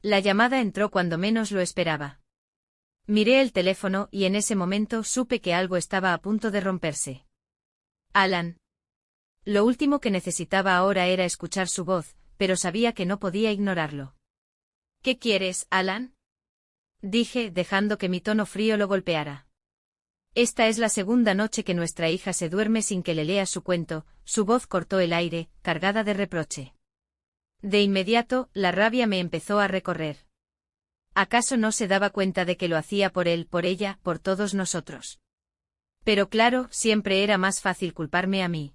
La llamada entró cuando menos lo esperaba. Miré el teléfono y en ese momento supe que algo estaba a punto de romperse. Alan. Lo último que necesitaba ahora era escuchar su voz, pero sabía que no podía ignorarlo. ¿Qué quieres, Alan? Dije, dejando que mi tono frío lo golpeara. Esta es la segunda noche que nuestra hija se duerme sin que le lea su cuento. Su voz cortó el aire, cargada de reproche. De inmediato, la rabia me empezó a recorrer. ¿Acaso no se daba cuenta de que lo hacía por él, por ella, por todos nosotros? Pero claro, siempre era más fácil culparme a mí.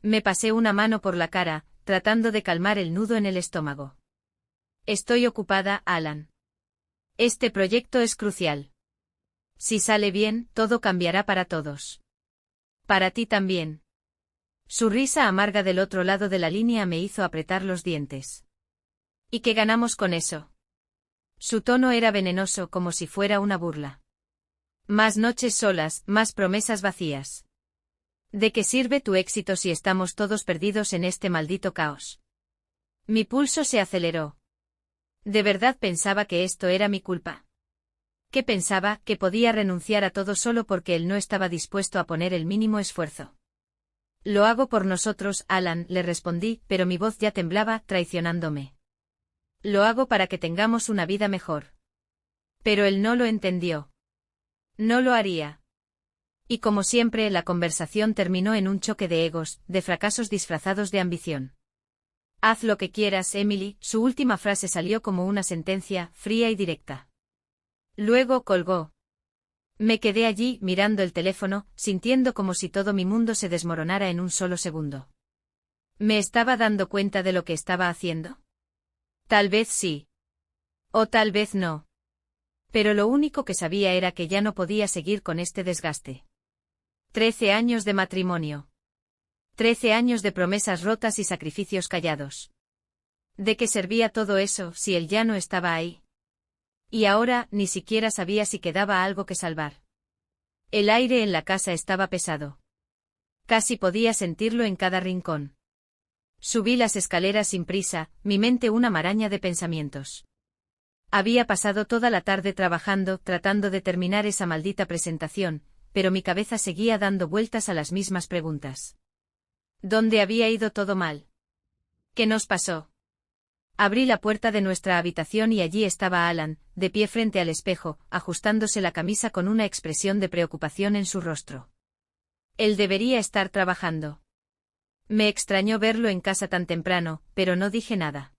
Me pasé una mano por la cara, tratando de calmar el nudo en el estómago. Estoy ocupada, Alan. Este proyecto es crucial. Si sale bien, todo cambiará para todos. Para ti también. Su risa amarga del otro lado de la línea me hizo apretar los dientes. ¿Y qué ganamos con eso? Su tono era venenoso, como si fuera una burla. Más noches solas, más promesas vacías. ¿De qué sirve tu éxito si estamos todos perdidos en este maldito caos? Mi pulso se aceleró. ¿De verdad pensaba que esto era mi culpa? ¿Qué pensaba, que podía renunciar a todo solo porque él no estaba dispuesto a poner el mínimo esfuerzo? Lo hago por nosotros, Alan, le respondí, pero mi voz ya temblaba, traicionándome. Lo hago para que tengamos una vida mejor. Pero él no lo entendió. No lo haría. Y como siempre, la conversación terminó en un choque de egos, de fracasos disfrazados de ambición. Haz lo que quieras, Emily, su última frase salió como una sentencia, fría y directa. Luego colgó. Me quedé allí, mirando el teléfono, sintiendo como si todo mi mundo se desmoronara en un solo segundo. ¿Me estaba dando cuenta de lo que estaba haciendo? Tal vez sí. O tal vez no. Pero lo único que sabía era que ya no podía seguir con este desgaste. 13 años de matrimonio. 13 años de promesas rotas y sacrificios callados. ¿De qué servía todo eso si él ya no estaba ahí? Y ahora, ni siquiera sabía si quedaba algo que salvar. El aire en la casa estaba pesado. Casi podía sentirlo en cada rincón. Subí las escaleras sin prisa, mi mente una maraña de pensamientos. Había pasado toda la tarde trabajando, tratando de terminar esa maldita presentación, pero mi cabeza seguía dando vueltas a las mismas preguntas. ¿Dónde había ido todo mal? ¿Qué nos pasó? Abrí la puerta de nuestra habitación y allí estaba Alan, de pie frente al espejo, ajustándose la camisa con una expresión de preocupación en su rostro. Él debería estar trabajando. Me extrañó verlo en casa tan temprano, pero no dije nada.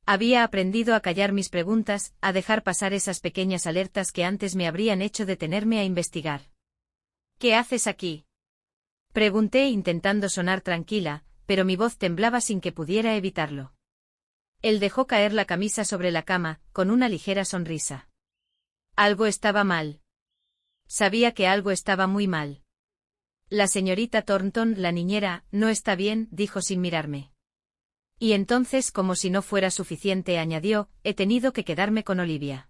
Había aprendido a callar mis preguntas, a dejar pasar esas pequeñas alertas que antes me habrían hecho detenerme a investigar. ¿Qué haces aquí? Pregunté intentando sonar tranquila, pero mi voz temblaba sin que pudiera evitarlo. Él dejó caer la camisa sobre la cama, con una ligera sonrisa. Algo estaba mal. Sabía que algo estaba muy mal. La señorita Thornton, la niñera, no está bien, dijo sin mirarme. Y entonces, como si no fuera suficiente, añadió, he tenido que quedarme con Olivia.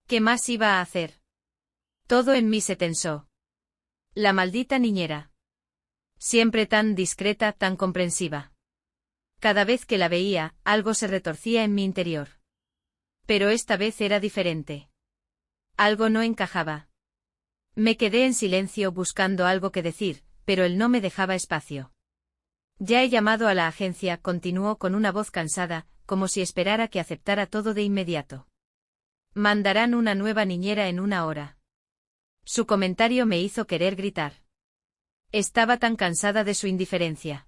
¿Qué más iba a hacer? Todo en mí se tensó. La maldita niñera. Siempre tan discreta, tan comprensiva. Cada vez que la veía, algo se retorcía en mi interior. Pero esta vez era diferente. Algo no encajaba. Me quedé en silencio buscando algo que decir, pero él no me dejaba espacio. Ya he llamado a la agencia, continuó con una voz cansada, como si esperara que aceptara todo de inmediato. Mandarán una nueva niñera en una hora. Su comentario me hizo querer gritar. Estaba tan cansada de su indiferencia.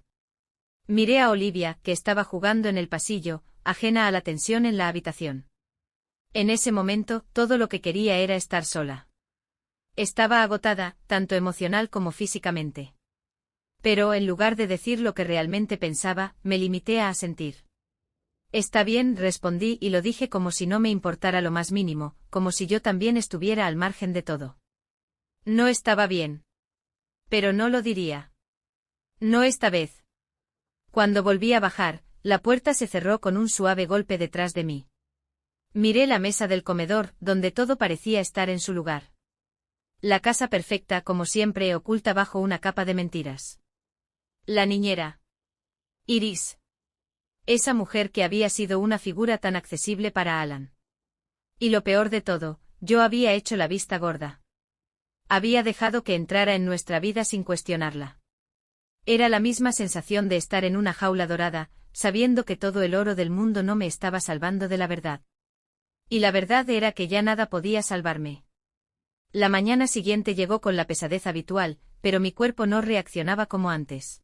Miré a Olivia, que estaba jugando en el pasillo, ajena a la tensión en la habitación. En ese momento, todo lo que quería era estar sola. Estaba agotada, tanto emocional como físicamente. Pero, en lugar de decir lo que realmente pensaba, me limité a asentir. Está bien, respondí y lo dije como si no me importara lo más mínimo, como si yo también estuviera al margen de todo. No estaba bien. Pero no lo diría. No esta vez. Cuando volví a bajar, la puerta se cerró con un suave golpe detrás de mí. Miré la mesa del comedor, donde todo parecía estar en su lugar. La casa perfecta, como siempre, oculta bajo una capa de mentiras. La niñera. Iris. Esa mujer que había sido una figura tan accesible para Alan. Y lo peor de todo, yo había hecho la vista gorda. Había dejado que entrara en nuestra vida sin cuestionarla. Era la misma sensación de estar en una jaula dorada, sabiendo que todo el oro del mundo no me estaba salvando de la verdad. Y la verdad era que ya nada podía salvarme. La mañana siguiente llegó con la pesadez habitual, pero mi cuerpo no reaccionaba como antes.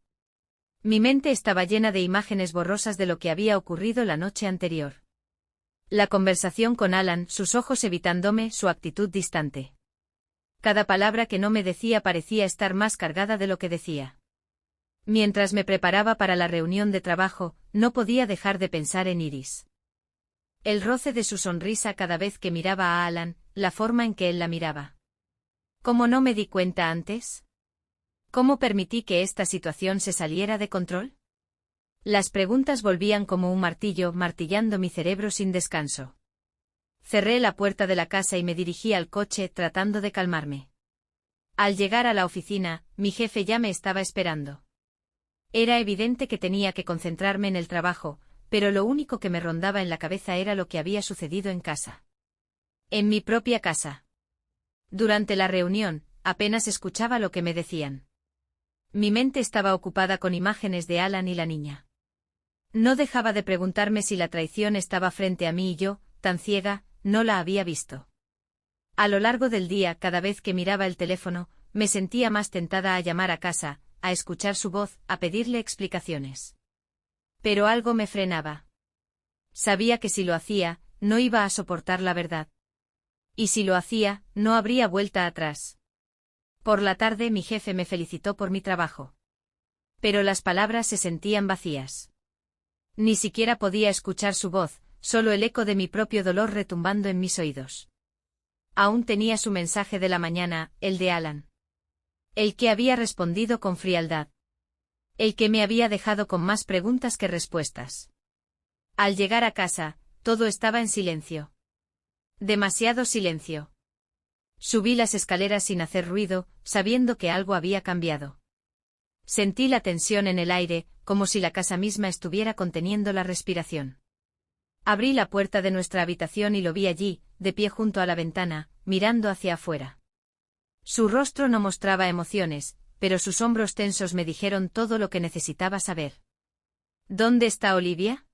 Mi mente estaba llena de imágenes borrosas de lo que había ocurrido la noche anterior. La conversación con Alan, sus ojos evitándome, su actitud distante. Cada palabra que no me decía parecía estar más cargada de lo que decía. Mientras me preparaba para la reunión de trabajo, no podía dejar de pensar en Iris. El roce de su sonrisa cada vez que miraba a Alan, la forma en que él la miraba. ¿Cómo no me di cuenta antes? ¿Cómo permití que esta situación se saliera de control? Las preguntas volvían como un martillo, martillando mi cerebro sin descanso. Cerré la puerta de la casa y me dirigí al coche, tratando de calmarme. Al llegar a la oficina, mi jefe ya me estaba esperando. Era evidente que tenía que concentrarme en el trabajo, pero lo único que me rondaba en la cabeza era lo que había sucedido en casa. En mi propia casa. Durante la reunión, apenas escuchaba lo que me decían. Mi mente estaba ocupada con imágenes de Alan y la niña. No dejaba de preguntarme si la traición estaba frente a mí y yo, tan ciega, no la había visto. A lo largo del día, cada vez que miraba el teléfono, me sentía más tentada a llamar a casa, a escuchar su voz, a pedirle explicaciones. Pero algo me frenaba. Sabía que si lo hacía, no iba a soportar la verdad. Y si lo hacía, no habría vuelta atrás. Por la tarde mi jefe me felicitó por mi trabajo. Pero las palabras se sentían vacías. Ni siquiera podía escuchar su voz, solo el eco de mi propio dolor retumbando en mis oídos. Aún tenía su mensaje de la mañana, el de Alan. El que había respondido con frialdad. El que me había dejado con más preguntas que respuestas. Al llegar a casa, todo estaba en silencio. Demasiado silencio. Subí las escaleras sin hacer ruido, sabiendo que algo había cambiado. Sentí la tensión en el aire, como si la casa misma estuviera conteniendo la respiración. Abrí la puerta de nuestra habitación y lo vi allí, de pie junto a la ventana, mirando hacia afuera. Su rostro no mostraba emociones, pero sus hombros tensos me dijeron todo lo que necesitaba saber. ¿Dónde está Olivia?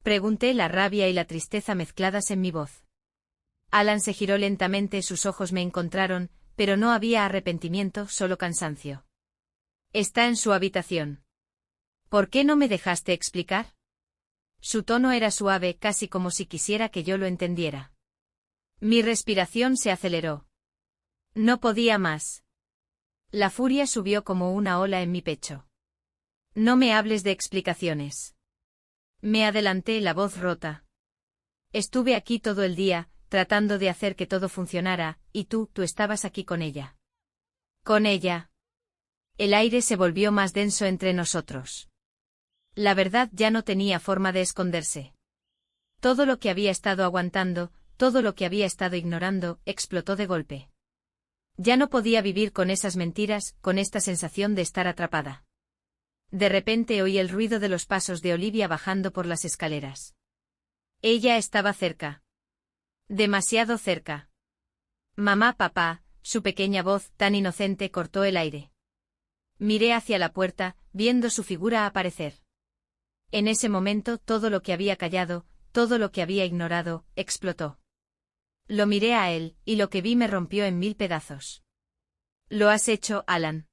Pregunté, la rabia y la tristeza mezcladas en mi voz. Alan se giró lentamente, sus ojos me encontraron, pero no había arrepentimiento, solo cansancio. Está en su habitación. ¿Por qué no me dejaste explicar? Su tono era suave, casi como si quisiera que yo lo entendiera. Mi respiración se aceleró. No podía más. La furia subió como una ola en mi pecho. No me hables de explicaciones. Me adelanté, la voz rota. Estuve aquí todo el día, tratando de hacer que todo funcionara, y tú estabas aquí con ella. ¿Con ella? El aire se volvió más denso entre nosotros. La verdad ya no tenía forma de esconderse. Todo lo que había estado aguantando, todo lo que había estado ignorando, explotó de golpe. Ya no podía vivir con esas mentiras, con esta sensación de estar atrapada. De repente oí el ruido de los pasos de Olivia bajando por las escaleras. Ella estaba cerca. Demasiado cerca. Mamá, papá, su pequeña voz, tan inocente, cortó el aire. Miré hacia la puerta, viendo su figura aparecer. En ese momento todo lo que había callado, todo lo que había ignorado, explotó. Lo miré a él, y lo que vi me rompió en 1000 pedazos. Lo has hecho, Alan.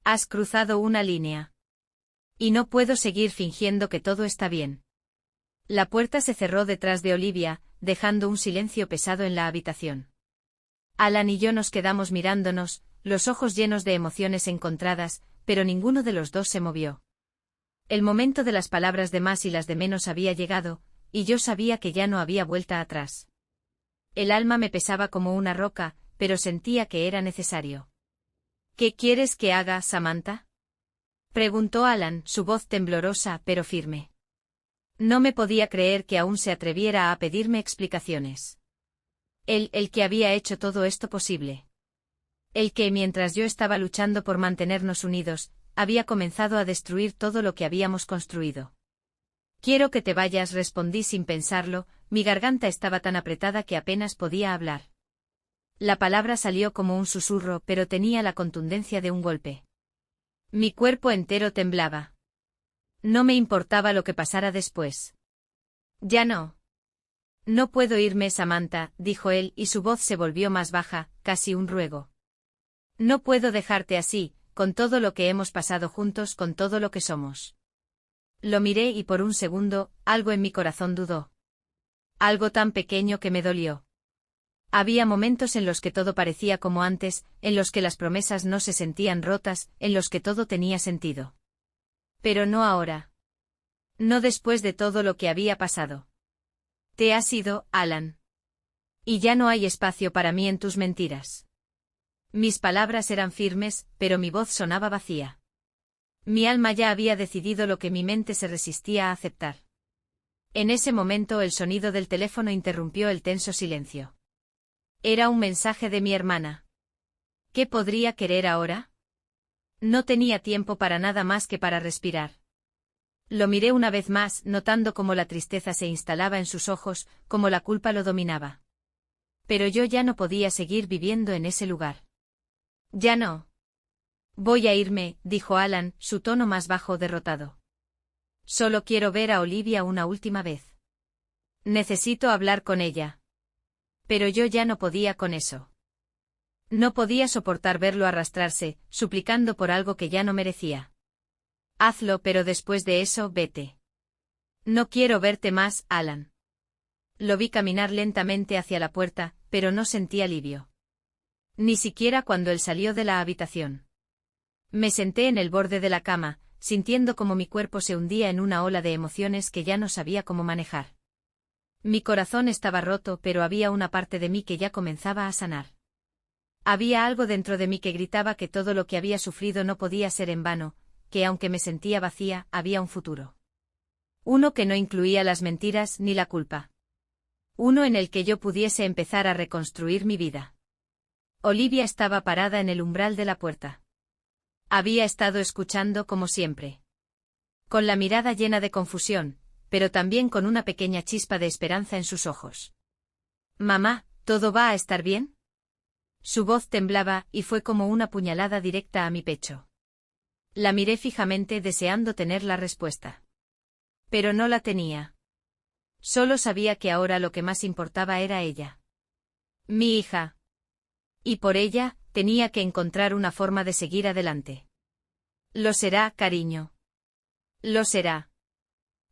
Has cruzado una línea. Y no puedo seguir fingiendo que todo está bien. La puerta se cerró detrás de Olivia, dejando un silencio pesado en la habitación. Alan y yo nos quedamos mirándonos, los ojos llenos de emociones encontradas, pero ninguno de los dos se movió. El momento de las palabras de más y las de menos había llegado, y yo sabía que ya no había vuelta atrás. El alma me pesaba como una roca, pero sentía que era necesario. ¿Qué quieres que haga, Samantha? Preguntó Alan, su voz temblorosa pero firme. No me podía creer que aún se atreviera a pedirme explicaciones. El que había hecho todo esto posible. El que, mientras yo estaba luchando por mantenernos unidos, había comenzado a destruir todo lo que habíamos construido. Quiero que te vayas, respondí sin pensarlo, mi garganta estaba tan apretada que apenas podía hablar. La palabra salió como un susurro, pero tenía la contundencia de un golpe. Mi cuerpo entero temblaba. No me importaba lo que pasara después. Ya no. No puedo irme, Samantha, dijo él, y su voz se volvió más baja, casi un ruego. No puedo dejarte así, con todo lo que hemos pasado juntos, con todo lo que somos. Lo miré y por un segundo, algo en mi corazón dudó. Algo tan pequeño que me dolió. Había momentos en los que todo parecía como antes, en los que las promesas no se sentían rotas, en los que todo tenía sentido. Pero no ahora. No después de todo lo que había pasado. Te has ido, Alan. Y ya no hay espacio para mí en tus mentiras. Mis palabras eran firmes, pero mi voz sonaba vacía. Mi alma ya había decidido lo que mi mente se resistía a aceptar. En ese momento el sonido del teléfono interrumpió el tenso silencio. Era un mensaje de mi hermana. ¿Qué podría querer ahora? No tenía tiempo para nada más que para respirar. Lo miré una vez más, notando cómo la tristeza se instalaba en sus ojos, cómo la culpa lo dominaba. Pero yo ya no podía seguir viviendo en ese lugar. Ya no. Voy a irme, dijo Alan, su tono más bajo, derrotado. Solo quiero ver a Olivia una última vez. Necesito hablar con ella. Pero yo ya no podía con eso. No podía soportar verlo arrastrarse, suplicando por algo que ya no merecía. Hazlo, pero después de eso, vete. No quiero verte más, Alan. Lo vi caminar lentamente hacia la puerta, pero no sentí alivio. Ni siquiera cuando él salió de la habitación. Me senté en el borde de la cama, sintiendo como mi cuerpo se hundía en una ola de emociones que ya no sabía cómo manejar. Mi corazón estaba roto, pero había una parte de mí que ya comenzaba a sanar. Había algo dentro de mí que gritaba que todo lo que había sufrido no podía ser en vano, que aunque me sentía vacía, había un futuro. Uno que no incluía las mentiras ni la culpa. Uno en el que yo pudiese empezar a reconstruir mi vida. Olivia estaba parada en el umbral de la puerta. Había estado escuchando como siempre. Con la mirada llena de confusión, pero también con una pequeña chispa de esperanza en sus ojos. Mamá, ¿todo va a estar bien? Su voz temblaba, y fue como una puñalada directa a mi pecho. La miré fijamente deseando tener la respuesta. Pero no la tenía. Solo sabía que ahora lo que más importaba era ella. Mi hija. Y por ella, tenía que encontrar una forma de seguir adelante. Lo será, cariño. Lo será.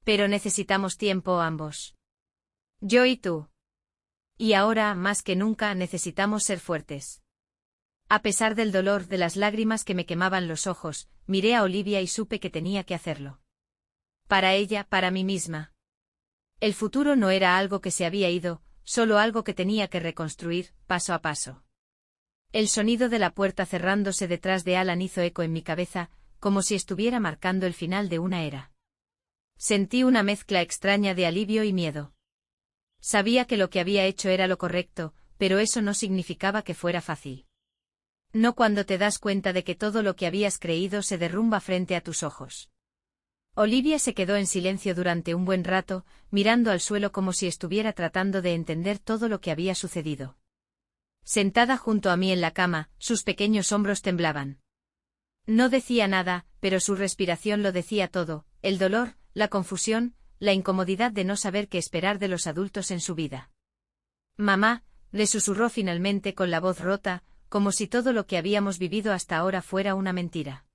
Pero necesitamos tiempo ambos. Yo y tú. Y ahora, más que nunca, necesitamos ser fuertes. A pesar del dolor, de las lágrimas que me quemaban los ojos, miré a Olivia y supe que tenía que hacerlo. Para ella, para mí misma. El futuro no era algo que se había ido, solo algo que tenía que reconstruir, paso a paso. El sonido de la puerta cerrándose detrás de Alan hizo eco en mi cabeza, como si estuviera marcando el final de una era. Sentí una mezcla extraña de alivio y miedo. Sabía que lo que había hecho era lo correcto, pero eso no significaba que fuera fácil. No cuando te das cuenta de que todo lo que habías creído se derrumba frente a tus ojos. Olivia se quedó en silencio durante un buen rato, mirando al suelo como si estuviera tratando de entender todo lo que había sucedido. Sentada junto a mí en la cama, sus pequeños hombros temblaban. No decía nada, pero su respiración lo decía todo, el dolor, la confusión, la incomodidad de no saber qué esperar de los adultos en su vida. Mamá, le susurró finalmente con la voz rota, como si todo lo que habíamos vivido hasta ahora fuera una mentira.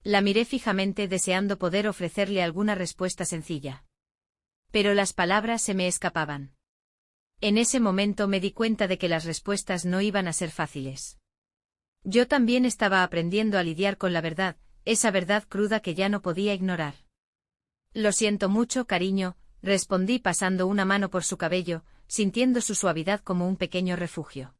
La miré fijamente deseando poder ofrecerle alguna respuesta sencilla. Pero las palabras se me escapaban. En ese momento me di cuenta de que las respuestas no iban a ser fáciles. Yo también estaba aprendiendo a lidiar con la verdad, esa verdad cruda que ya no podía ignorar. Lo siento mucho, cariño, respondí pasando una mano por su cabello, sintiendo su suavidad como un pequeño refugio.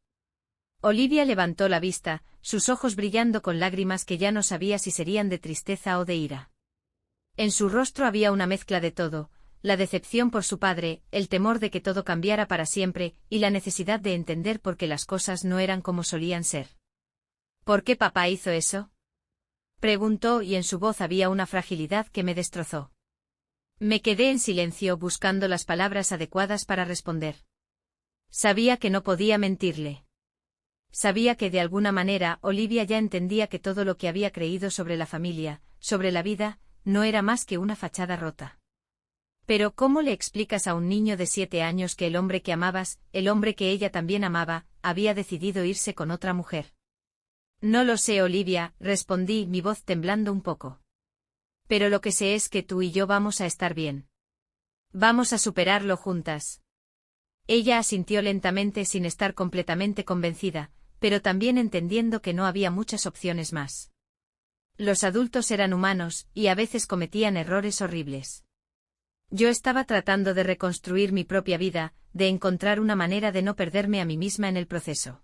Olivia levantó la vista, sus ojos brillando con lágrimas que ya no sabía si serían de tristeza o de ira. En su rostro había una mezcla de todo, la decepción por su padre, el temor de que todo cambiara para siempre, y la necesidad de entender por qué las cosas no eran como solían ser. ¿Por qué papá hizo eso? Preguntó y en su voz había una fragilidad que me destrozó. Me quedé en silencio buscando las palabras adecuadas para responder. Sabía que no podía mentirle. Sabía que de alguna manera Olivia ya entendía que todo lo que había creído sobre la familia, sobre la vida, no era más que una fachada rota. Pero ¿cómo le explicas a un niño de 7 años que el hombre que amabas, el hombre que ella también amaba, había decidido irse con otra mujer? No lo sé, Olivia, respondí, mi voz temblando un poco. Pero lo que sé es que tú y yo vamos a estar bien. Vamos a superarlo juntas. Ella asintió lentamente sin estar completamente convencida, pero también entendiendo que no había muchas opciones más. Los adultos eran humanos, y a veces cometían errores horribles. Yo estaba tratando de reconstruir mi propia vida, de encontrar una manera de no perderme a mí misma en el proceso.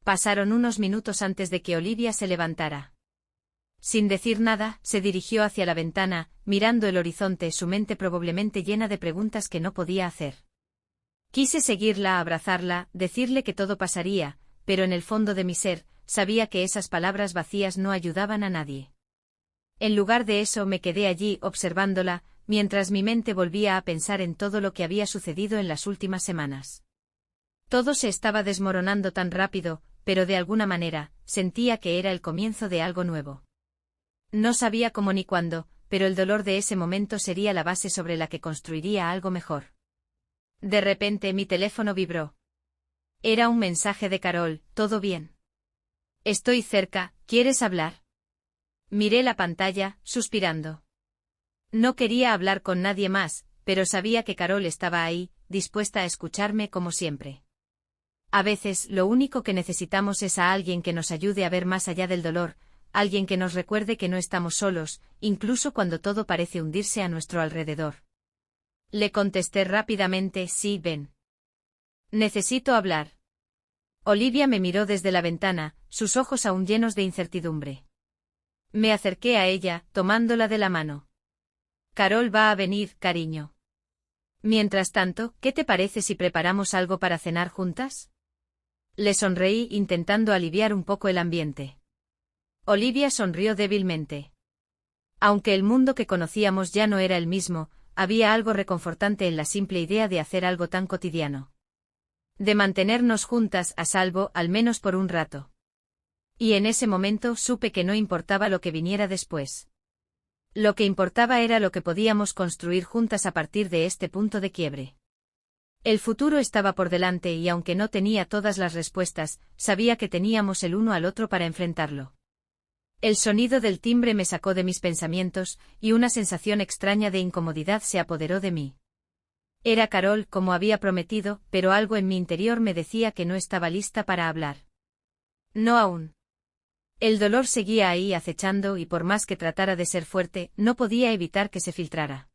Pasaron unos minutos antes de que Olivia se levantara. Sin decir nada, se dirigió hacia la ventana, mirando el horizonte, su mente probablemente llena de preguntas que no podía hacer. Quise seguirla, abrazarla, decirle que todo pasaría, pero en el fondo de mi ser, sabía que esas palabras vacías no ayudaban a nadie. En lugar de eso me quedé allí observándola, mientras mi mente volvía a pensar en todo lo que había sucedido en las últimas semanas. Todo se estaba desmoronando tan rápido, pero de alguna manera, sentía que era el comienzo de algo nuevo. No sabía cómo ni cuándo, pero el dolor de ese momento sería la base sobre la que construiría algo mejor. De repente mi teléfono vibró. Era un mensaje de Carol, ¿todo bien? Estoy cerca, ¿quieres hablar? Miré la pantalla, suspirando. No quería hablar con nadie más, pero sabía que Carol estaba ahí, dispuesta a escucharme como siempre. A veces lo único que necesitamos es a alguien que nos ayude a ver más allá del dolor, alguien que nos recuerde que no estamos solos, incluso cuando todo parece hundirse a nuestro alrededor. Le contesté rápidamente, sí, ven. Necesito hablar. Olivia me miró desde la ventana, sus ojos aún llenos de incertidumbre. Me acerqué a ella, tomándola de la mano. Carol va a venir, cariño. Mientras tanto, ¿qué te parece si preparamos algo para cenar juntas? Le sonreí intentando aliviar un poco el ambiente. Olivia sonrió débilmente. Aunque el mundo que conocíamos ya no era el mismo, había algo reconfortante en la simple idea de hacer algo tan cotidiano. De mantenernos juntas a salvo al menos por un rato. Y en ese momento supe que no importaba lo que viniera después. Lo que importaba era lo que podíamos construir juntas a partir de este punto de quiebre. El futuro estaba por delante y aunque no tenía todas las respuestas, sabía que teníamos el uno al otro para enfrentarlo. El sonido del timbre me sacó de mis pensamientos, y una sensación extraña de incomodidad se apoderó de mí. Era Carol, como había prometido, pero algo en mi interior me decía que no estaba lista para hablar. No aún. El dolor seguía ahí acechando y por más que tratara de ser fuerte, no podía evitar que se filtrara.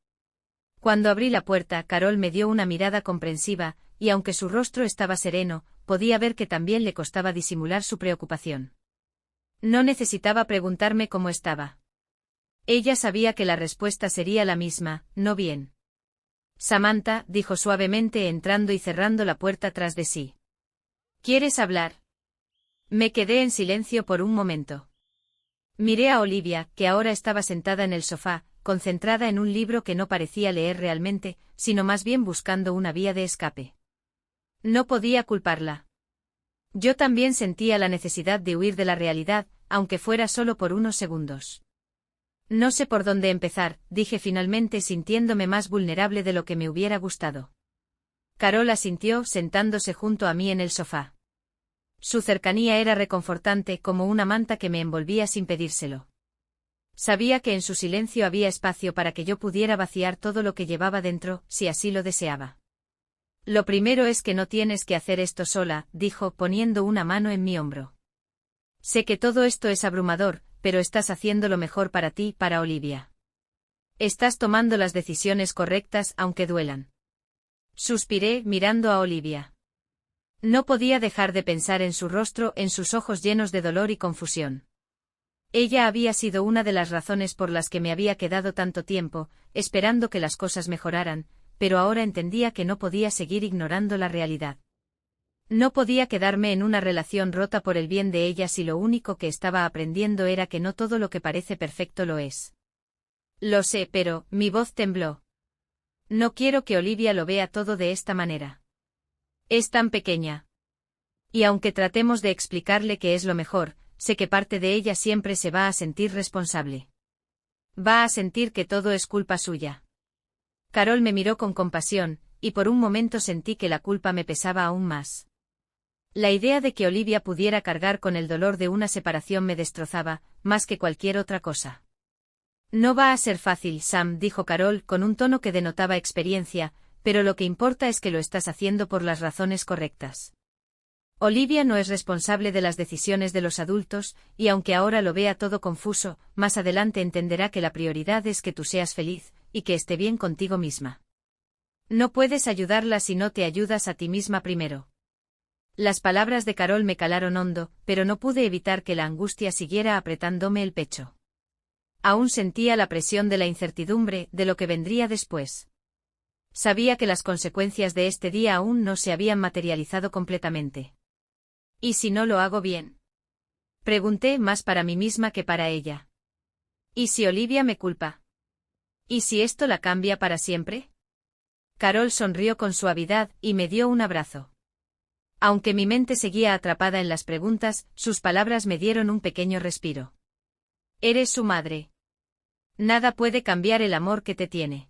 Cuando abrí la puerta, Carol me dio una mirada comprensiva, y aunque su rostro estaba sereno, podía ver que también le costaba disimular su preocupación. No necesitaba preguntarme cómo estaba. Ella sabía que la respuesta sería la misma, no bien. Samantha, dijo suavemente entrando y cerrando la puerta tras de sí. ¿Quieres hablar? Me quedé en silencio por un momento. Miré a Olivia, que ahora estaba sentada en el sofá, concentrada en un libro que no parecía leer realmente, sino más bien buscando una vía de escape. No podía culparla. Yo también sentía la necesidad de huir de la realidad, aunque fuera solo por unos segundos. No sé por dónde empezar, dije finalmente sintiéndome más vulnerable de lo que me hubiera gustado. Carol asintió, sentándose junto a mí en el sofá. Su cercanía era reconfortante como una manta que me envolvía sin pedírselo. Sabía que en su silencio había espacio para que yo pudiera vaciar todo lo que llevaba dentro, si así lo deseaba. Lo primero es que no tienes que hacer esto sola, dijo poniendo una mano en mi hombro. Sé que todo esto es abrumador, pero estás haciendo lo mejor para ti, para Olivia. Estás tomando las decisiones correctas aunque duelan. Suspiré mirando a Olivia. No podía dejar de pensar en su rostro, en sus ojos llenos de dolor y confusión. Ella había sido una de las razones por las que me había quedado tanto tiempo, esperando que las cosas mejoraran, pero ahora entendía que no podía seguir ignorando la realidad. No podía quedarme en una relación rota por el bien de ella si lo único que estaba aprendiendo era que no todo lo que parece perfecto lo es. Lo sé, pero, mi voz tembló. No quiero que Olivia lo vea todo de esta manera. Es tan pequeña. Y aunque tratemos de explicarle que es lo mejor, sé que parte de ella siempre se va a sentir responsable. Va a sentir que todo es culpa suya. Carol me miró con compasión, y por un momento sentí que la culpa me pesaba aún más. La idea de que Olivia pudiera cargar con el dolor de una separación me destrozaba, más que cualquier otra cosa. No va a ser fácil, Sam, dijo Carol con un tono que denotaba experiencia, pero lo que importa es que lo estás haciendo por las razones correctas. Olivia no es responsable de las decisiones de los adultos, y aunque ahora lo vea todo confuso, más adelante entenderá que la prioridad es que tú seas feliz, y que esté bien contigo misma. No puedes ayudarla si no te ayudas a ti misma primero. Las palabras de Carol me calaron hondo, pero no pude evitar que la angustia siguiera apretándome el pecho. Aún sentía la presión de la incertidumbre de lo que vendría después. Sabía que las consecuencias de este día aún no se habían materializado completamente. ¿Y si no lo hago bien? Pregunté más para mí misma que para ella. ¿Y si Olivia me culpa? ¿Y si esto la cambia para siempre? Carol sonrió con suavidad y me dio un abrazo. Aunque mi mente seguía atrapada en las preguntas, sus palabras me dieron un pequeño respiro. Eres su madre. Nada puede cambiar el amor que te tiene.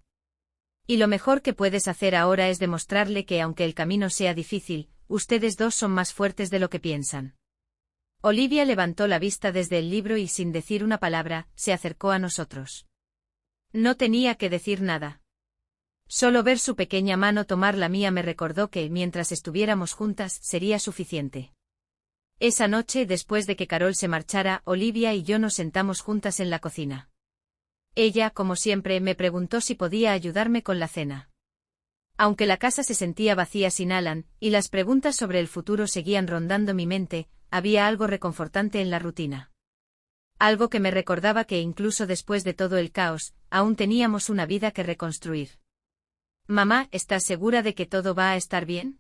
Y lo mejor que puedes hacer ahora es demostrarle que aunque el camino sea difícil, ustedes dos son más fuertes de lo que piensan. Olivia levantó la vista desde el libro y sin decir una palabra, se acercó a nosotros. No tenía que decir nada. Solo ver su pequeña mano tomar la mía me recordó que, mientras estuviéramos juntas, sería suficiente. Esa noche, después de que Carol se marchara, Olivia y yo nos sentamos juntas en la cocina. Ella, como siempre, me preguntó si podía ayudarme con la cena. Aunque la casa se sentía vacía sin Alan, y las preguntas sobre el futuro seguían rondando mi mente, había algo reconfortante en la rutina. Algo que me recordaba que incluso después de todo el caos, aún teníamos una vida que reconstruir. «Mamá, ¿estás segura de que todo va a estar bien?»,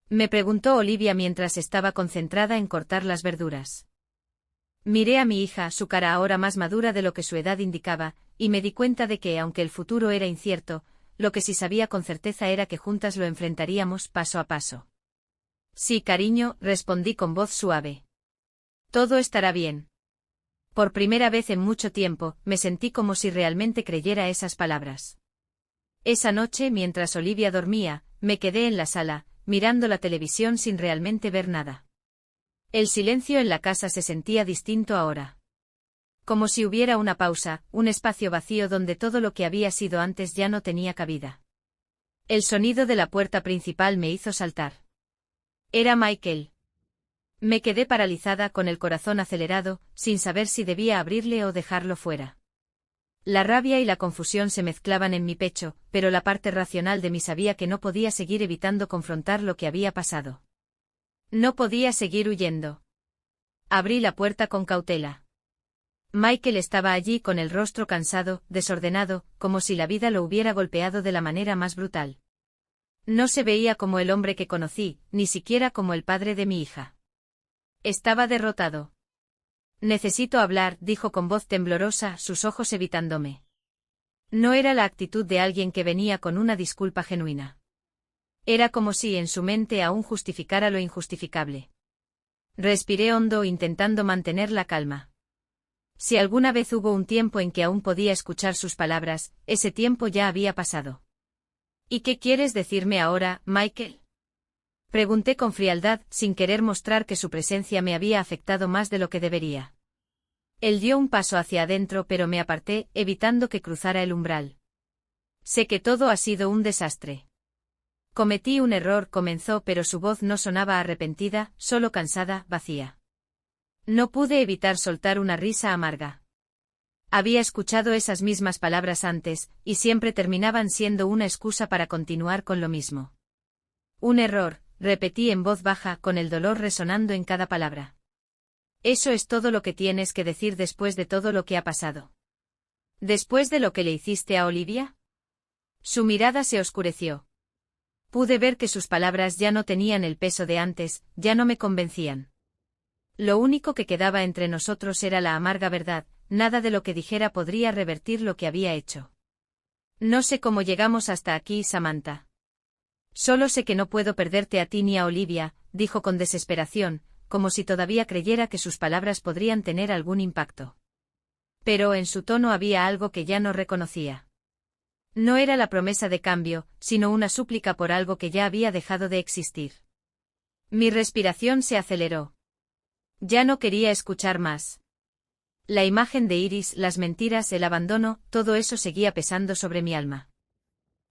me preguntó Olivia mientras estaba concentrada en cortar las verduras. Miré a mi hija, su cara ahora más madura de lo que su edad indicaba, y me di cuenta de que, aunque el futuro era incierto, lo que sí sabía con certeza era que juntas lo enfrentaríamos paso a paso. «Sí, cariño», respondí con voz suave. «Todo estará bien». Por primera vez en mucho tiempo, me sentí como si realmente creyera esas palabras. Esa noche, mientras Olivia dormía, me quedé en la sala, mirando la televisión sin realmente ver nada. El silencio en la casa se sentía distinto ahora. Como si hubiera una pausa, un espacio vacío donde todo lo que había sido antes ya no tenía cabida. El sonido de la puerta principal me hizo saltar. Era Michael. Me quedé paralizada con el corazón acelerado, sin saber si debía abrirle o dejarlo fuera. La rabia y la confusión se mezclaban en mi pecho, pero la parte racional de mí sabía que no podía seguir evitando confrontar lo que había pasado. No podía seguir huyendo. Abrí la puerta con cautela. Michael estaba allí con el rostro cansado, desordenado, como si la vida lo hubiera golpeado de la manera más brutal. No se veía como el hombre que conocí, ni siquiera como el padre de mi hija. Estaba derrotado. «Necesito hablar», dijo con voz temblorosa, sus ojos evitándome. No era la actitud de alguien que venía con una disculpa genuina. Era como si en su mente aún justificara lo injustificable. Respiré hondo intentando mantener la calma. Si alguna vez hubo un tiempo en que aún podía escuchar sus palabras, ese tiempo ya había pasado. «¿Y qué quieres decirme ahora, Michael?», pregunté con frialdad, sin querer mostrar que su presencia me había afectado más de lo que debería. Él dio un paso hacia adentro, pero me aparté, evitando que cruzara el umbral. «Sé que todo ha sido un desastre. Cometí un error», comenzó, pero su voz no sonaba arrepentida, solo cansada, vacía. No pude evitar soltar una risa amarga. Había escuchado esas mismas palabras antes, y siempre terminaban siendo una excusa para continuar con lo mismo. «Un error», repetí en voz baja, con el dolor resonando en cada palabra. «¿Eso es todo lo que tienes que decir después de todo lo que ha pasado? ¿Después de lo que le hiciste a Olivia?». Su mirada se oscureció. Pude ver que sus palabras ya no tenían el peso de antes, ya no me convencían. Lo único que quedaba entre nosotros era la amarga verdad, nada de lo que dijera podría revertir lo que había hecho. No sé cómo llegamos hasta aquí, Samantha. Solo sé que no puedo perderte a ti ni a Olivia, dijo con desesperación, como si todavía creyera que sus palabras podrían tener algún impacto. Pero en su tono había algo que ya no reconocía. No era la promesa de cambio, sino una súplica por algo que ya había dejado de existir. Mi respiración se aceleró. Ya no quería escuchar más. La imagen de Iris, las mentiras, el abandono, todo eso seguía pesando sobre mi alma.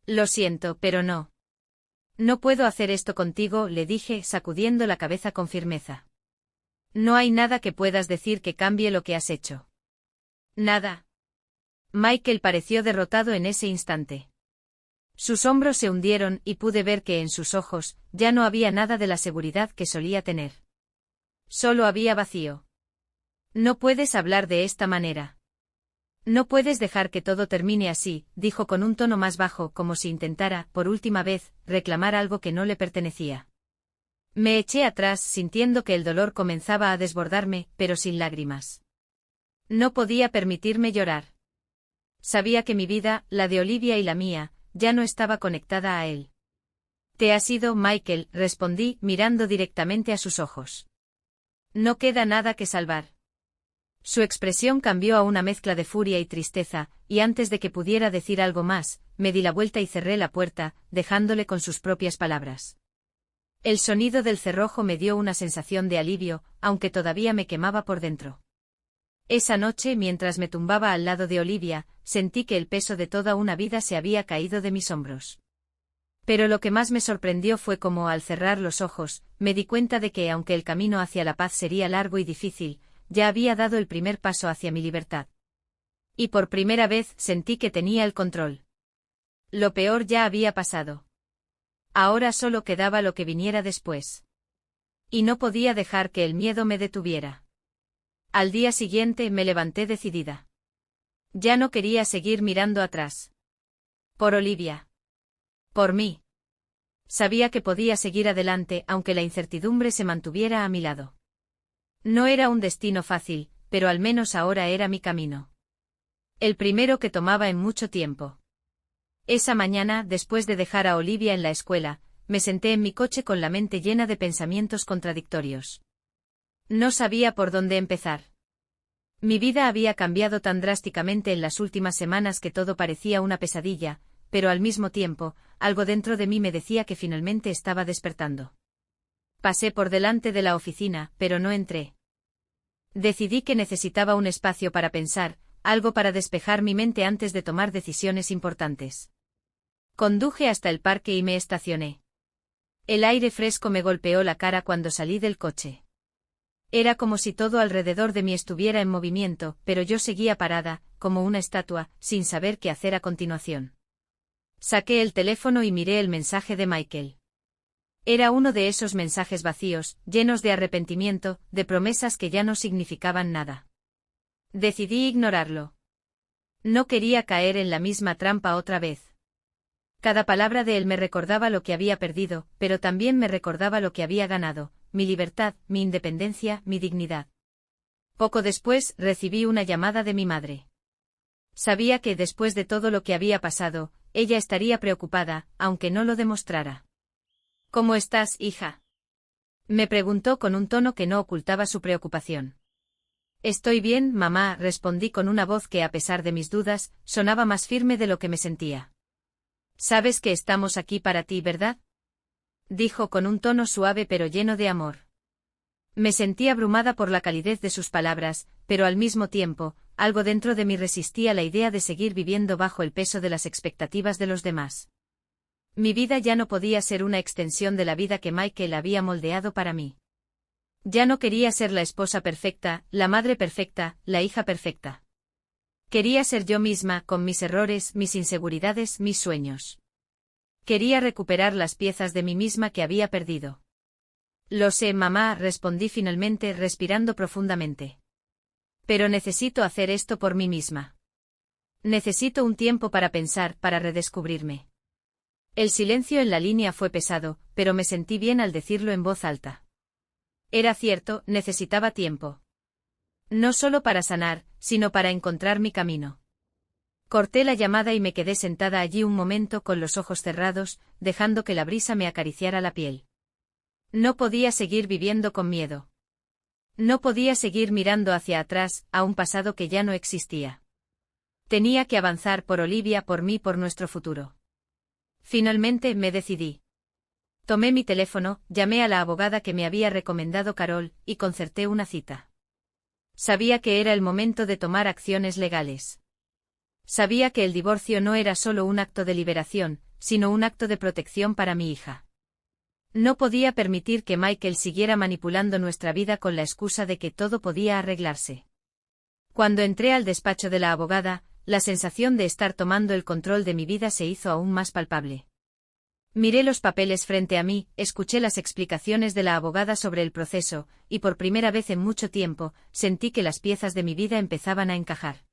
Lo siento, pero no. No puedo hacer esto contigo, le dije, sacudiendo la cabeza con firmeza. No hay nada que puedas decir que cambie lo que has hecho. Nada. Michael pareció derrotado en ese instante. Sus hombros se hundieron y pude ver que en sus ojos ya no había nada de la seguridad que solía tener. Solo había vacío. No puedes hablar de esta manera. No puedes dejar que todo termine así, dijo con un tono más bajo, como si intentara, por última vez, reclamar algo que no le pertenecía. Me eché atrás sintiendo que el dolor comenzaba a desbordarme, pero sin lágrimas. No podía permitirme llorar. Sabía que mi vida, la de Olivia y la mía, ya no estaba conectada a él. Te has ido, Michael, respondí, mirando directamente a sus ojos. No queda nada que salvar. Su expresión cambió a una mezcla de furia y tristeza, y antes de que pudiera decir algo más, me di la vuelta y cerré la puerta, dejándole con sus propias palabras. El sonido del cerrojo me dio una sensación de alivio, aunque todavía me quemaba por dentro. Esa noche, mientras me tumbaba al lado de Olivia, sentí que el peso de toda una vida se había caído de mis hombros. Pero lo que más me sorprendió fue cómo, al cerrar los ojos, me di cuenta de que, aunque el camino hacia la paz sería largo y difícil, ya había dado el primer paso hacia mi libertad. Y por primera vez sentí que tenía el control. Lo peor ya había pasado. Ahora solo quedaba lo que viniera después. Y no podía dejar que el miedo me detuviera. Al día siguiente me levanté decidida. Ya no quería seguir mirando atrás. Por Olivia. Por mí. Sabía que podía seguir adelante aunque la incertidumbre se mantuviera a mi lado. No era un destino fácil, pero al menos ahora era mi camino. El primero que tomaba en mucho tiempo. Esa mañana, después de dejar a Olivia en la escuela, me senté en mi coche con la mente llena de pensamientos contradictorios. No sabía por dónde empezar. Mi vida había cambiado tan drásticamente en las últimas semanas que todo parecía una pesadilla, pero al mismo tiempo, algo dentro de mí me decía que finalmente estaba despertando. Pasé por delante de la oficina, pero no entré. Decidí que necesitaba un espacio para pensar, algo para despejar mi mente antes de tomar decisiones importantes. Conduje hasta el parque y me estacioné. El aire fresco me golpeó la cara cuando salí del coche. Era como si todo alrededor de mí estuviera en movimiento, pero yo seguía parada, como una estatua, sin saber qué hacer a continuación. Saqué el teléfono y miré el mensaje de Michael. Era uno de esos mensajes vacíos, llenos de arrepentimiento, de promesas que ya no significaban nada. Decidí ignorarlo. No quería caer en la misma trampa otra vez. Cada palabra de él me recordaba lo que había perdido, pero también me recordaba lo que había ganado, mi libertad, mi independencia, mi dignidad. Poco después, recibí una llamada de mi madre. Sabía que, después de todo lo que había pasado, ella estaría preocupada, aunque no lo demostrara. ¿Cómo estás, hija? Me preguntó con un tono que no ocultaba su preocupación. Estoy bien, mamá, respondí con una voz que, a pesar de mis dudas, sonaba más firme de lo que me sentía. Sabes que estamos aquí para ti, ¿verdad? Dijo con un tono suave pero lleno de amor. Me sentí abrumada por la calidez de sus palabras, pero al mismo tiempo, algo dentro de mí resistía la idea de seguir viviendo bajo el peso de las expectativas de los demás. Mi vida ya no podía ser una extensión de la vida que Michael había moldeado para mí. Ya no quería ser la esposa perfecta, la madre perfecta, la hija perfecta. Quería ser yo misma, con mis errores, mis inseguridades, mis sueños. Quería recuperar las piezas de mí misma que había perdido. Lo sé, mamá, respondí finalmente, respirando profundamente. Pero necesito hacer esto por mí misma. Necesito un tiempo para pensar, para redescubrirme. El silencio en la línea fue pesado, pero me sentí bien al decirlo en voz alta. Era cierto, necesitaba tiempo. No solo para sanar, sino para encontrar mi camino. Corté la llamada y me quedé sentada allí un momento con los ojos cerrados, dejando que la brisa me acariciara la piel. No podía seguir viviendo con miedo. No podía seguir mirando hacia atrás, a un pasado que ya no existía. Tenía que avanzar por Olivia, por mí, por nuestro futuro. Finalmente me decidí. Tomé mi teléfono, llamé a la abogada que me había recomendado Carol, y concerté una cita. Sabía que era el momento de tomar acciones legales. Sabía que el divorcio no era solo un acto de liberación, sino un acto de protección para mi hija. No podía permitir que Michael siguiera manipulando nuestra vida con la excusa de que todo podía arreglarse. Cuando entré al despacho de la abogada, la sensación de estar tomando el control de mi vida se hizo aún más palpable. Miré los papeles frente a mí, escuché las explicaciones de la abogada sobre el proceso, y por primera vez en mucho tiempo, sentí que las piezas de mi vida empezaban a encajar.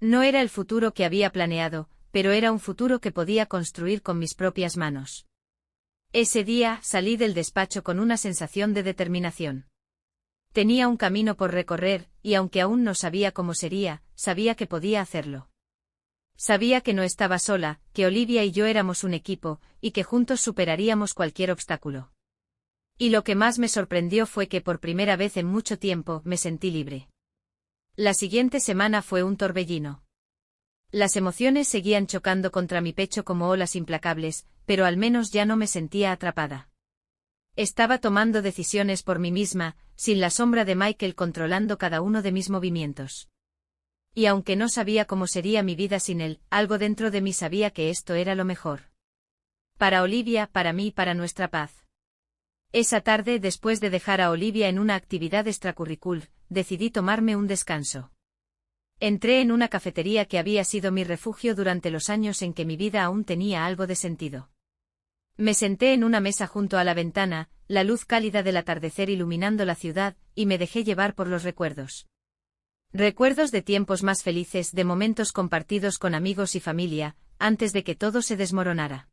No era el futuro que había planeado, pero era un futuro que podía construir con mis propias manos. Ese día salí del despacho con una sensación de determinación. Tenía un camino por recorrer, y aunque aún no sabía cómo sería, sabía que podía hacerlo. Sabía que no estaba sola, que Olivia y yo éramos un equipo, y que juntos superaríamos cualquier obstáculo. Y lo que más me sorprendió fue que por primera vez en mucho tiempo me sentí libre. La siguiente semana fue un torbellino. Las emociones seguían chocando contra mi pecho como olas implacables, pero al menos ya no me sentía atrapada. Estaba tomando decisiones por mí misma, sin la sombra de Michael controlando cada uno de mis movimientos. Y aunque no sabía cómo sería mi vida sin él, algo dentro de mí sabía que esto era lo mejor. Para Olivia, para mí, para nuestra paz. Esa tarde, después de dejar a Olivia en una actividad extracurricular, decidí tomarme un descanso. Entré en una cafetería que había sido mi refugio durante los años en que mi vida aún tenía algo de sentido. Me senté en una mesa junto a la ventana, la luz cálida del atardecer iluminando la ciudad, y me dejé llevar por los recuerdos. Recuerdos de tiempos más felices, de momentos compartidos con amigos y familia, antes de que todo se desmoronara.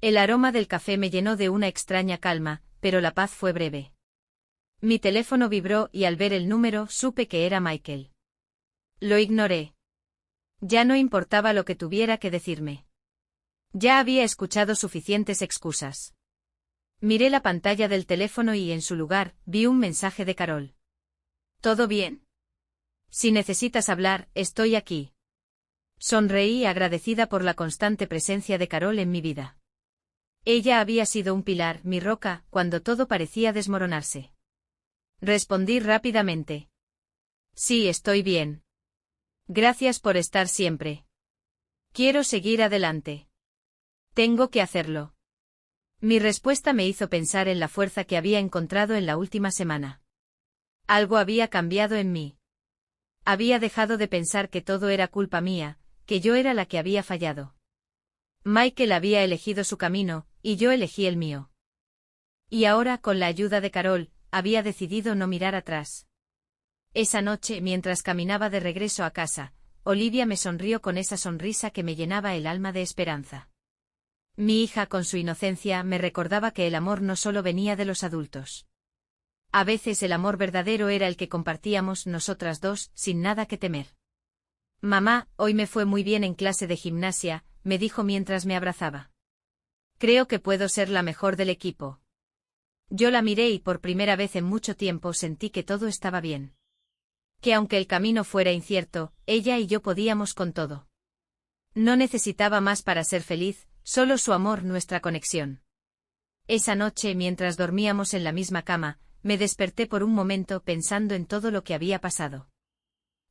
El aroma del café me llenó de una extraña calma, pero la paz fue breve. Mi teléfono vibró y al ver el número supe que era Michael. Lo ignoré. Ya no importaba lo que tuviera que decirme. Ya había escuchado suficientes excusas. Miré la pantalla del teléfono y en su lugar vi un mensaje de Carol. ¿Todo bien? Si necesitas hablar, estoy aquí. Sonreí agradecida por la constante presencia de Carol en mi vida. Ella había sido un pilar, mi roca, cuando todo parecía desmoronarse. Respondí rápidamente. Sí, estoy bien. Gracias por estar siempre. Quiero seguir adelante. Tengo que hacerlo. Mi respuesta me hizo pensar en la fuerza que había encontrado en la última semana. Algo había cambiado en mí. Había dejado de pensar que todo era culpa mía, que yo era la que había fallado. Michael había elegido su camino, y yo elegí el mío. Y ahora, con la ayuda de Carol, había decidido no mirar atrás. Esa noche, mientras caminaba de regreso a casa, Olivia me sonrió con esa sonrisa que me llenaba el alma de esperanza. Mi hija, con su inocencia, me recordaba que el amor no solo venía de los adultos. A veces el amor verdadero era el que compartíamos nosotras dos, sin nada que temer. Mamá, hoy me fue muy bien en clase de gimnasia, me dijo mientras me abrazaba. Creo que puedo ser la mejor del equipo. Yo la miré y por primera vez en mucho tiempo sentí que todo estaba bien. Que aunque el camino fuera incierto, ella y yo podíamos con todo. No necesitaba más para ser feliz, solo su amor, nuestra conexión. Esa noche, mientras dormíamos en la misma cama, me desperté por un momento pensando en todo lo que había pasado.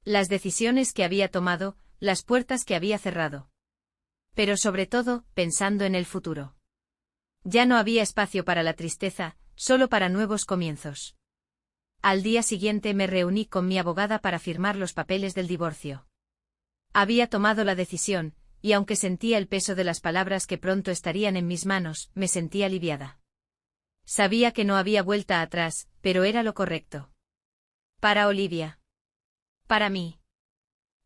Las decisiones que había tomado, las puertas que había cerrado. Pero sobre todo, pensando en el futuro. Ya no había espacio para la tristeza, solo para nuevos comienzos. Al día siguiente me reuní con mi abogada para firmar los papeles del divorcio. Había tomado la decisión, y aunque sentía el peso de las palabras que pronto estarían en mis manos, me sentí aliviada. Sabía que no había vuelta atrás, pero era lo correcto. Para Olivia. Para mí.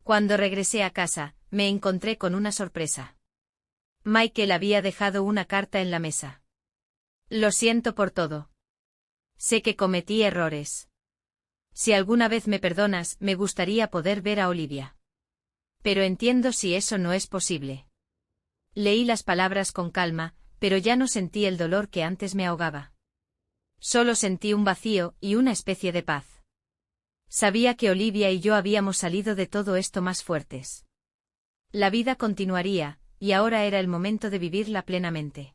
Cuando regresé a casa, me encontré con una sorpresa. Michael había dejado una carta en la mesa. Lo siento por todo. Sé que cometí errores. Si alguna vez me perdonas, me gustaría poder ver a Olivia. Pero entiendo si eso no es posible. Leí las palabras con calma, pero ya no sentí el dolor que antes me ahogaba. Solo sentí un vacío y una especie de paz. Sabía que Olivia y yo habíamos salido de todo esto más fuertes. La vida continuaría, y ahora era el momento de vivirla plenamente.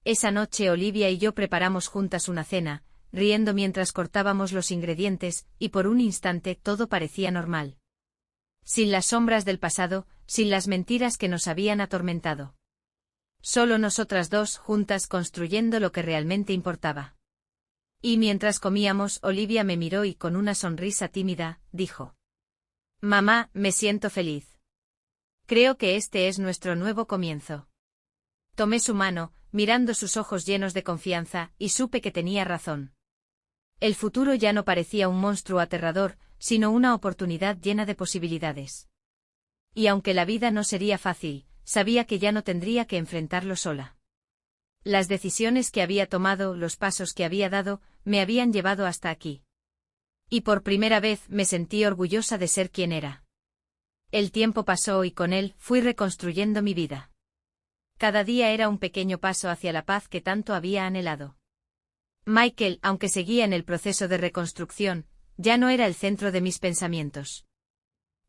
Esa noche Olivia y yo preparamos juntas una cena, riendo mientras cortábamos los ingredientes, y por un instante todo parecía normal. Sin las sombras del pasado, sin las mentiras que nos habían atormentado. Solo nosotras dos juntas construyendo lo que realmente importaba. Y mientras comíamos, Olivia me miró y con una sonrisa tímida, dijo: «Mamá, me siento feliz. Creo que este es nuestro nuevo comienzo». Tomé su mano, mirando sus ojos llenos de confianza, y supe que tenía razón. El futuro ya no parecía un monstruo aterrador, sino una oportunidad llena de posibilidades. Y aunque la vida no sería fácil, sabía que ya no tendría que enfrentarlo sola. Las decisiones que había tomado, los pasos que había dado, me habían llevado hasta aquí. Y por primera vez me sentí orgullosa de ser quien era. El tiempo pasó y con él fui reconstruyendo mi vida. Cada día era un pequeño paso hacia la paz que tanto había anhelado. Michael, aunque seguía en el proceso de reconstrucción, ya no era el centro de mis pensamientos.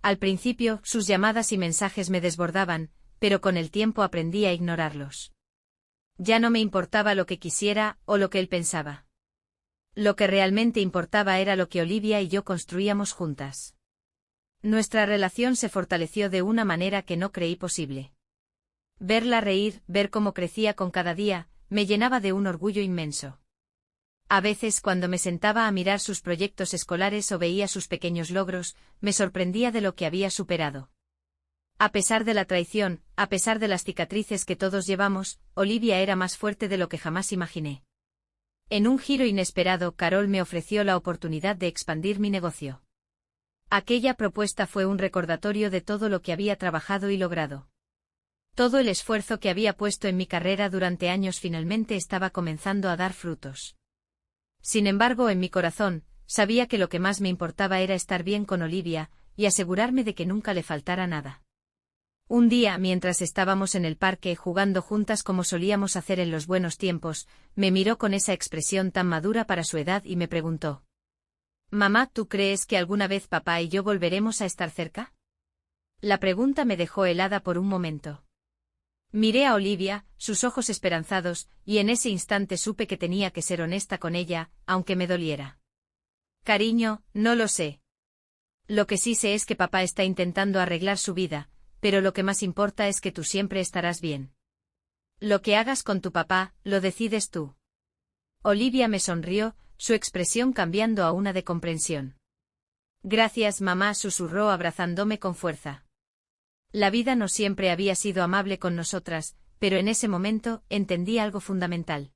Al principio, sus llamadas y mensajes me desbordaban, pero con el tiempo aprendí a ignorarlos. Ya no me importaba lo que quisiera o lo que él pensaba. Lo que realmente importaba era lo que Olivia y yo construíamos juntas. Nuestra relación se fortaleció de una manera que no creí posible. Verla reír, ver cómo crecía con cada día, me llenaba de un orgullo inmenso. A veces cuando me sentaba a mirar sus proyectos escolares o veía sus pequeños logros, me sorprendía de lo que había superado. A pesar de la traición, a pesar de las cicatrices que todos llevamos, Olivia era más fuerte de lo que jamás imaginé. En un giro inesperado, Carol me ofreció la oportunidad de expandir mi negocio. Aquella propuesta fue un recordatorio de todo lo que había trabajado y logrado. Todo el esfuerzo que había puesto en mi carrera durante años finalmente estaba comenzando a dar frutos. Sin embargo, en mi corazón, sabía que lo que más me importaba era estar bien con Olivia, y asegurarme de que nunca le faltara nada. Un día, mientras estábamos en el parque jugando juntas como solíamos hacer en los buenos tiempos, me miró con esa expresión tan madura para su edad y me preguntó: «Mamá, ¿tú crees que alguna vez papá y yo volveremos a estar cerca?». La pregunta me dejó helada por un momento. Miré a Olivia, sus ojos esperanzados, y en ese instante supe que tenía que ser honesta con ella, aunque me doliera. «Cariño, no lo sé. Lo que sí sé es que papá está intentando arreglar su vida, pero lo que más importa es que tú siempre estarás bien. Lo que hagas con tu papá, lo decides tú». Olivia me sonrió, su expresión cambiando a una de comprensión. «Gracias, mamá», susurró abrazándome con fuerza. La vida no siempre había sido amable con nosotras, pero en ese momento entendí algo fundamental.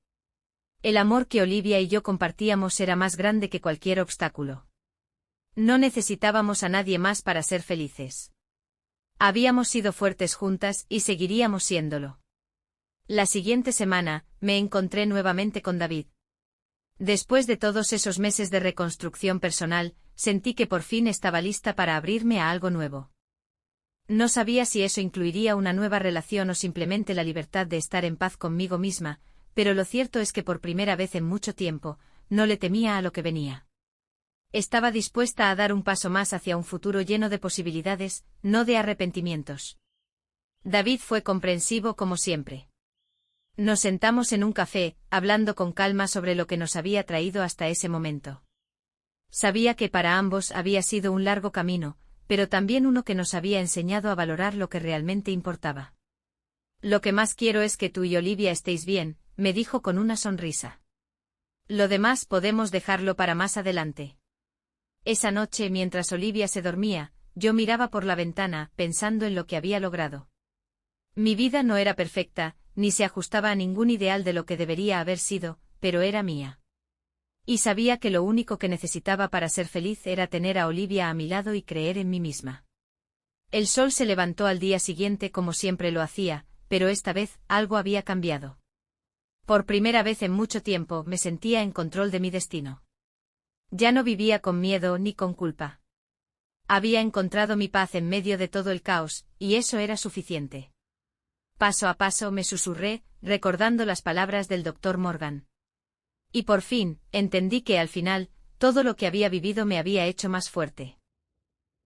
El amor que Olivia y yo compartíamos era más grande que cualquier obstáculo. No necesitábamos a nadie más para ser felices. Habíamos sido fuertes juntas y seguiríamos siéndolo. La siguiente semana, me encontré nuevamente con David. Después de todos esos meses de reconstrucción personal, sentí que por fin estaba lista para abrirme a algo nuevo. No sabía si eso incluiría una nueva relación o simplemente la libertad de estar en paz conmigo misma, pero lo cierto es que por primera vez en mucho tiempo, no le temía a lo que venía. Estaba dispuesta a dar un paso más hacia un futuro lleno de posibilidades, no de arrepentimientos. David fue comprensivo como siempre. Nos sentamos en un café, hablando con calma sobre lo que nos había traído hasta ese momento. Sabía que para ambos había sido un largo camino, pero también uno que nos había enseñado a valorar lo que realmente importaba. «Lo que más quiero es que tú y Olivia estéis bien», me dijo con una sonrisa. «Lo demás podemos dejarlo para más adelante». Esa noche, mientras Olivia se dormía, yo miraba por la ventana, pensando en lo que había logrado. Mi vida no era perfecta, ni se ajustaba a ningún ideal de lo que debería haber sido, pero era mía. Y sabía que lo único que necesitaba para ser feliz era tener a Olivia a mi lado y creer en mí misma. El sol se levantó al día siguiente como siempre lo hacía, pero esta vez algo había cambiado. Por primera vez en mucho tiempo me sentía en control de mi destino. Ya no vivía con miedo ni con culpa. Había encontrado mi paz en medio de todo el caos, y eso era suficiente. Paso a paso me susurré, recordando las palabras del doctor Morgan. Y por fin, entendí que al final, todo lo que había vivido me había hecho más fuerte.